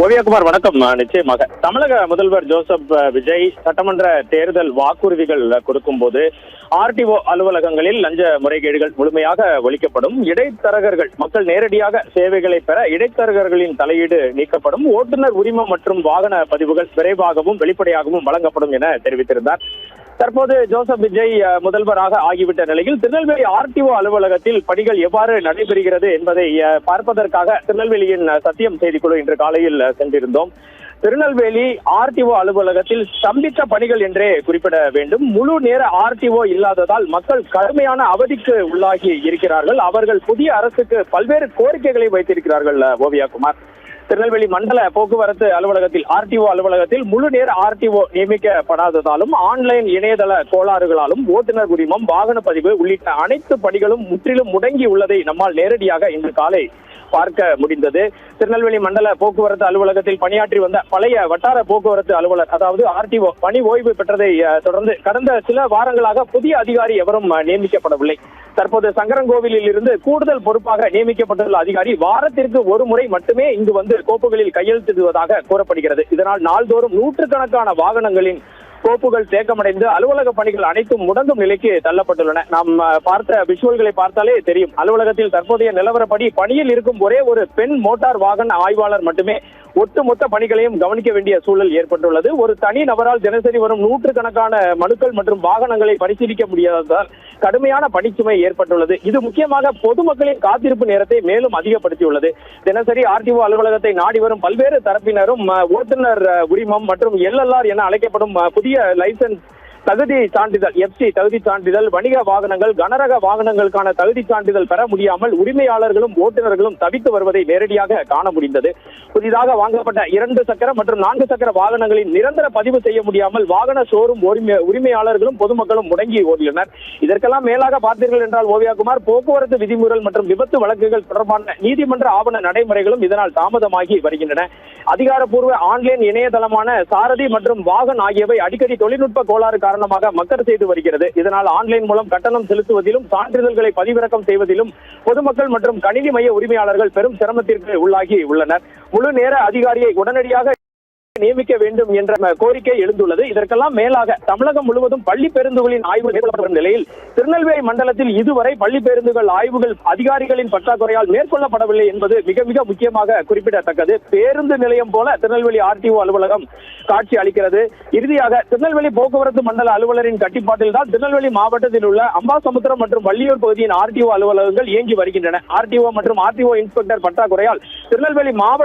ஓவியகுமார் வணக்கம். நிச்சயமாக தமிழக முதல்வர் ஜோசப் விஜய் சட்டமன்ற தேர்தல் வாக்குறுதிகள் கொடுக்கும் போது ஆர்டிஓ அலுவலகங்களில் லஞ்ச முறைகேடுகள் முழுமையாக ஒழிக்கப்படும், இடைத்தரகர்கள் மக்கள் நேரடியாக சேவைகளை பெற இடைத்தரகர்களின் தலையீடு நீக்கப்படும், ஓட்டுநர் உரிமம் மற்றும் வாகன பதிவுகள் விரைவாகவும் வெளிப்படையாகவும் வழங்கப்படும் என தெரிவித்திருந்தார். தற்போது ஜோசப் விஜய் முதல்வராக ஆகிவிட்ட நிலையில் திருநெல்வேலி ஆர்டிஓ அலுவலகத்தில் பணிகள் எவ்வாறு நடைபெறுகிறது என்பதை பார்ப்பதற்காக திருநெல்வேலியின் சத்தியம் செய்திக்குழு இன்று காலையில் சென்றிருந்தோம். திருநெல்வேலி ஆர்டிஓ அலுவலகத்தில் ஸ்தம்பித்த பணிகள் என்றே குறிப்பிட வேண்டும். முழு நேர ஆர்டிஓ இல்லாததால் மக்கள் கடுமையான அவதிக்கு உள்ளாகி இருக்கிறார்கள். அவர்கள் புதிய அரசுக்கு பல்வேறு கோரிக்கைகளை வைத்திருக்கிறார்கள். ஓவியாகுமார், திருநெல்வேலி மண்டல போக்குவரத்து அலுவலகத்தில் ஆர்டிஓ அலுவலகத்தில் முழு நேர ஆர்டிஓ நியமிக்கப்படாததாலும் ஆன்லைன் இணையதள கோளாறுகளாலும் ஓட்டுநர் உரிமம், வாகன பதிவு உள்ளிட்ட அனைத்து பணிகளும் முற்றிலும் முடங்கி உள்ளதை நம்மால் நேரடியாக இன்று காலை பார்க்க முடிந்தது. திருநெல்வேலி மண்டல போக்குவரத்து அலுவலகத்தில் பணியாற்றி வந்த பழைய வட்டார போக்குவரத்து அலுவலர், அதாவது ஆர்டிஓ, பணி ஓய்வு பெற்றதை தொடர்ந்து கடந்த சில வாரங்களாக புதிய அதிகாரி எவரும் நியமிக்கப்படவில்லை. தற்போது சங்கரன்கோவிலில் இருந்து கூடுதல் பொறுப்பாக நியமிக்கப்பட்டுள்ள அதிகாரி வாரத்திற்கு ஒரு முறை மட்டுமே இங்கு வந்து கோப்புகளில் கையெழுத்திடுவதாக கூறப்படுகிறது. இதனால் நாள்தோறும் நூற்றுக்கணக்கான வாகனங்களின் கோப்புகள் தேக்கமடைந்து அலுவலக பணிகள் அனைத்தும் முடங்கும் நிலைக்கு தள்ளப்பட்டுள்ளன. நாம் பார்த்த விஷுவல்களை பார்த்தாலே தெரியும். அலுவலகத்தில் தற்போதைய நிலவரப்படி பணியில் இருக்கும் ஒரே ஒரு பெண் மோட்டார் வாகன ஆய்வாளர் மட்டுமே ஒட்டுமொத்த பணிகளையும் கவனிக்க வேண்டிய சூழல் ஏற்பட்டுள்ளது. ஒரு தனி நபரால் தினசரி வரும் நூற்றுக்கணக்கான மனுக்கள் மற்றும் வாகனங்களை பரிசீலிக்க முடியாததால் கடுமையான பணிச்சுமை ஏற்பட்டுள்ளது. இது முக்கியமாக பொதுமக்களின் காத்திருப்பு நேரத்தை மேலும் அதிகப்படுத்தியுள்ளது. தினசரி ஆர்டிஓ அலுவலகத்தை நாடி வரும் பல்வேறு தரப்பினரும் ஓட்டுநர் உரிமம் மற்றும் LLR என அழைக்கப்படும் புதிய லைசன்ஸ் தகுதி சான்றிதழ், FC தகுதி சான்றிதழ், வணிக வாகனங்கள், கனரக வாகனங்களுக்கான தகுதி சான்றிதழ் பெற முடியாமல் உரிமையாளர்களும் ஓட்டுநர்களும் தவித்து வருவதை நேரடியாக காண முடிந்தது. புதிதாக வாங்கப்பட்ட 2 சக்கர மற்றும் 4 சக்கர வாகனங்களின் நிரந்தர பதிவு செய்ய முடியாமல் வாகன ஷோரூம் உரிமையாளர்களும் பொதுமக்களும் முடங்கி ஓடியுள்ளனர். இதற்கெல்லாம் மேலாக பார்த்தீர்கள் என்றால் ஓவியாகுமார், போக்குவரத்து விதிமுறைகள் மற்றும் விபத்து வழக்குகள் தொடர்பான நீதிமன்ற ஆவண நடைமுறைகளும் இதனால் தாமதமாகி வருகின்றன. அதிகாரப்பூர்வ ஆன்லைன் இணையதளமான சாரதி மற்றும் வாகன் ஆகியவை அடிக்கடி தொழில்நுட்ப கோளாறு காரணமாக மக்கள் செய்து வருகிறது. இதனால் ஆன்லைன் மூலம் கட்டணம் செலுத்துவதிலும் சான்றிதழ்களை பதிவிறக்கம் செய்வதிலும் பொதுமக்கள் மற்றும் கணினி மைய உரிமையாளர்கள் பெரும் சிரமத்திற்கு உள்ளாகி உள்ளனர். முழு நேர அதிகாரியை உடனடியாக நியமிக்க வேண்டும் என்ற கோரிக்கை எழுந்துள்ளது. இதற்கெல்லாம் மேலாக தமிழகம் முழுவதும் பள்ளி பேருந்துகளின் ஆய்வு மேற்கொள்ளப்படும் நிலையில் திருநெல்வேலி மண்டலத்தில் இதுவரை பள்ளி பேருந்துகள் ஆய்வுகள் அதிகாரிகளின் பற்றாக்குறையால் மேற்கொள்ளப்படவில்லை என்பது மிக மிக முக்கியமாக குறிப்பிடத்தக்கது. பேருந்து நிலையம் போல திருநெல்வேலி ஆர்டிஓ அலுவலகம் காட்சி அளிக்கிறது. இறுதியாக திருநெல்வேலி போக்குவரத்து மண்டல அலுவலரின் கட்டுப்பாட்டில் தான் திருநெல்வேலி மாவட்டத்தில் உள்ள அம்பாசமுத்திரம் மற்றும் வள்ளியூர் பகுதியின் ஆர்டிஓ அலுவலகங்கள் இயங்கி வருகின்றன. ஆர்டிஓ மற்றும் ஆர்டிஓ இன்ஸ்பெக்டர் பற்றாக்குறையால் திருநெல்வேலி மாவட்ட